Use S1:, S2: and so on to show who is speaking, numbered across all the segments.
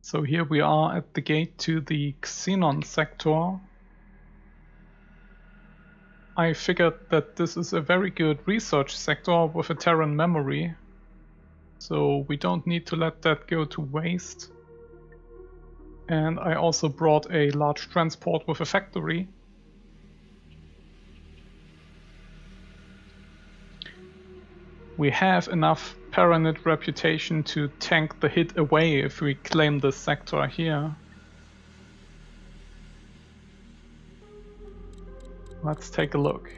S1: So here we are at the gate to the Xenon sector. I figured that this is a very good research sector with a Terran memory, so we don't need to let that go to waste. And I also brought a large transport with a factory. We have enough Paranid reputation to tank the hit away if we claim this sector here. Let's take a look.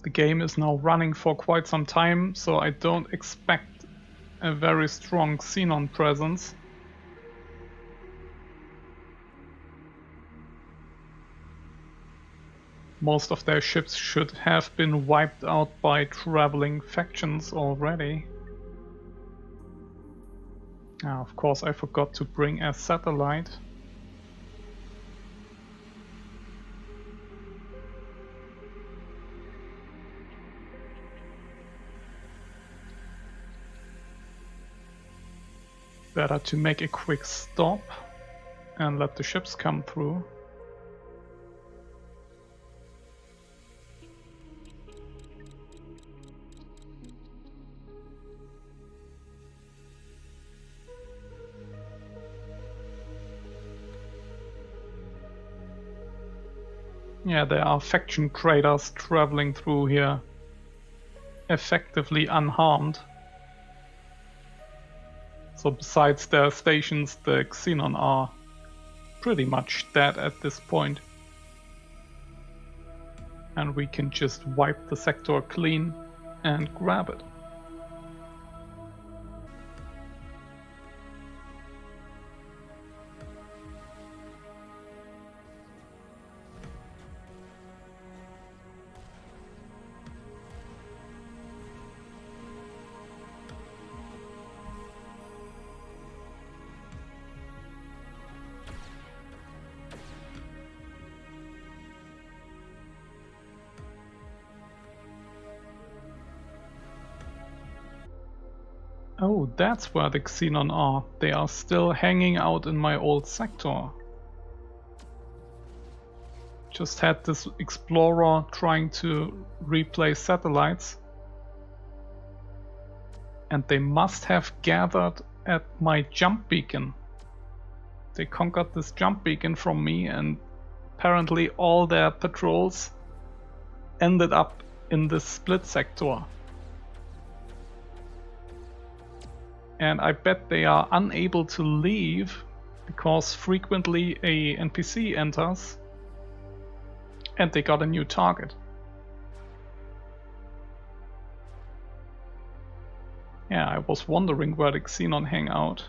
S1: The game is now running for quite some time, so I don't expect a very strong Xenon presence. Most of their ships should have been wiped out by traveling factions already. Of course, I forgot to bring a satellite. Better to make a quick stop and let the ships come through. Yeah, there are faction traders traveling through here, effectively unharmed. So besides their stations, the Xenon are pretty much dead at this point. And we can just wipe the sector clean and grab it. Oh, that's where the Xenon are. They are still hanging out in my old sector. Just had this explorer trying to replay satellites. And they must have gathered at my jump beacon. They conquered this jump beacon from me, and apparently all their patrols ended up in this split sector. And I bet they are unable to leave because frequently a NPC enters and they got a new target. Yeah, I was wondering where the Xenon hang out.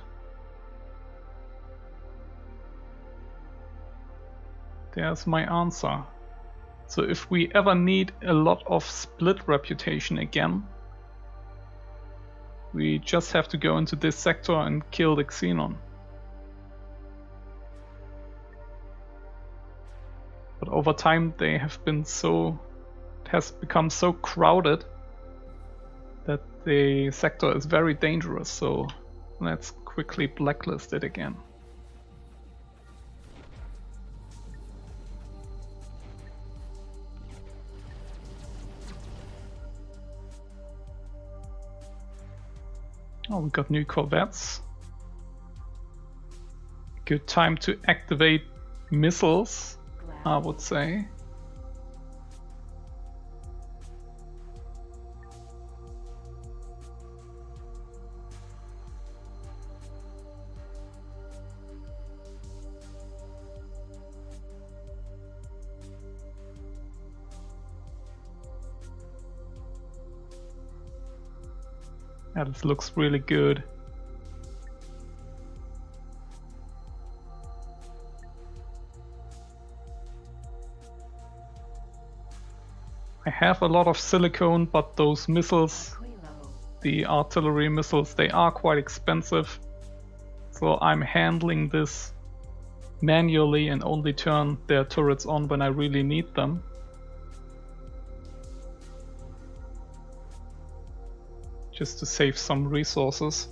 S1: There's my answer. So if we ever need a lot of split reputation again, we just have to go into this sector and kill the Xenon. But over time they have been it has become so crowded that the sector is very dangerous, so let's quickly blacklist it again. Oh, we got new corvettes. Good time to activate missiles, I would say. Yeah, this looks really good. I have a lot of silicone, but those missiles, the artillery missiles, they are quite expensive. So I'm handling this manually and only turn their turrets on when I really need them. Just to save some resources.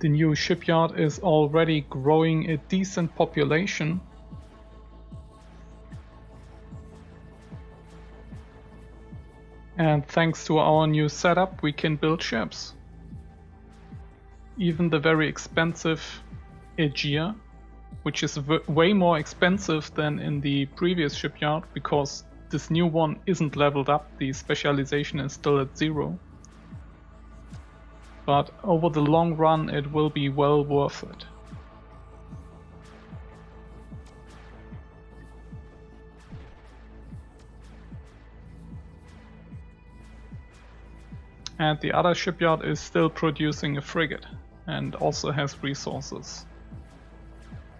S1: The new shipyard is already growing a decent population. And thanks to our new setup, we can build ships. Even the very expensive Aegea, which is way more expensive than in the previous shipyard because this new one isn't leveled up, the specialization is still at 0. But over the long run it will be well worth it. And the other shipyard is still producing a frigate and also has resources.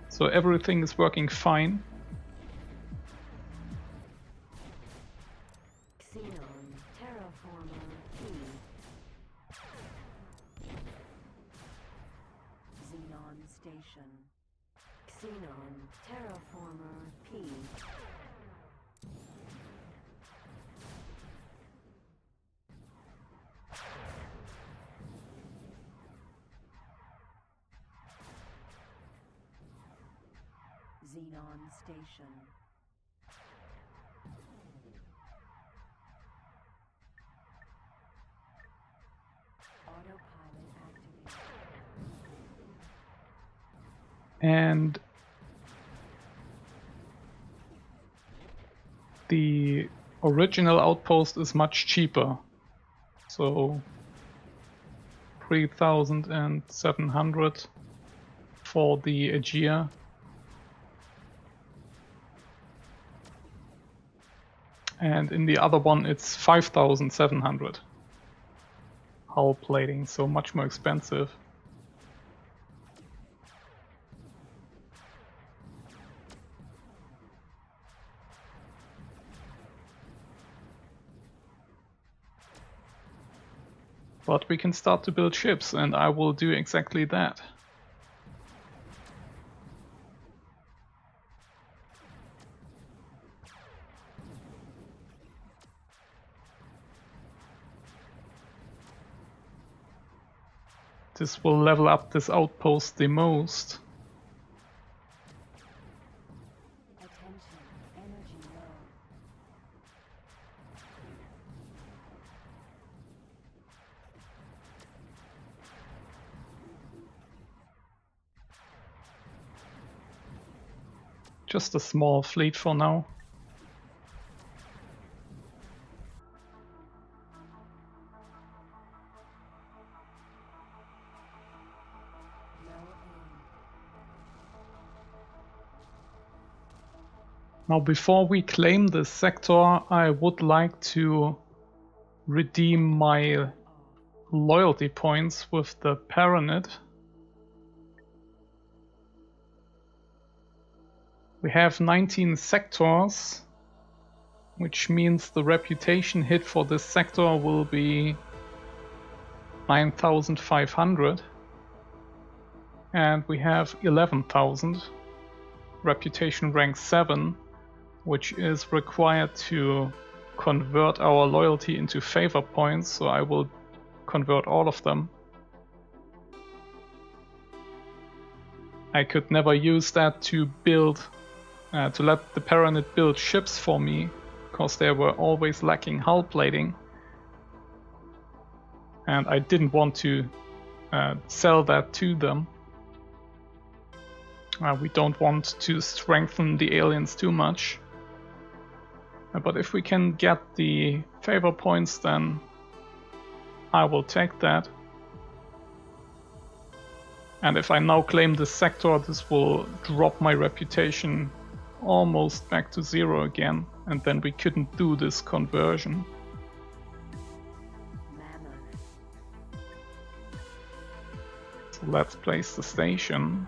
S1: So everything is working fine.
S2: Xenon, terraformer, Xenon station. Xenon, terraformer, P. Xenon station. Autopilot activated.
S1: And the original outpost is much cheaper. So 3,700 for the Aegea. And in the other one it's 5,700 hull plating, so much more expensive. But we can start to build ships, and I will do exactly that. This will level up this outpost the most.
S2: Attention, energy low.
S1: Just a small fleet for now. Now, before we claim this sector, I would like to redeem my loyalty points with the Paranid. We have 19 sectors, which means the reputation hit for this sector will be 9,500. And we have 11,000. Reputation rank 7. Which is required to convert our loyalty into favor points, so I will convert all of them. I could never use that to build, to let the Paranid build ships for me, because they were always lacking hull plating. And I didn't want to sell that to them. We don't want to strengthen the aliens too much. But if we can get the favor points, then I will take that. And if I now claim this sector, this will drop my reputation almost back to 0 again, and then we couldn't do this conversion. So let's place the station.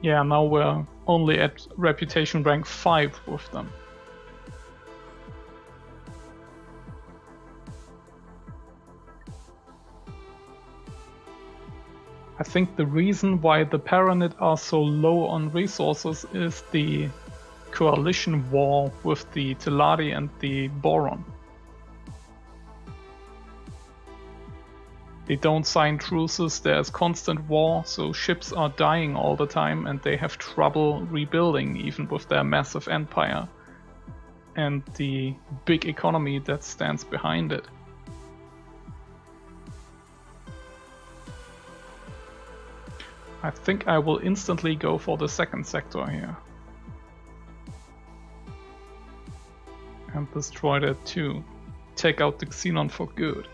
S1: Yeah, now we're only at reputation rank 5 with them. I think the reason why the Paranid are so low on resources is the coalition war with the Teladi and the Boron. They don't sign truces, there's constant war, so ships are dying all the time and they have trouble rebuilding even with their massive empire and the big economy that stands behind it. I think I will instantly go for the second sector here. And destroy that too. Take out the Xenon for good.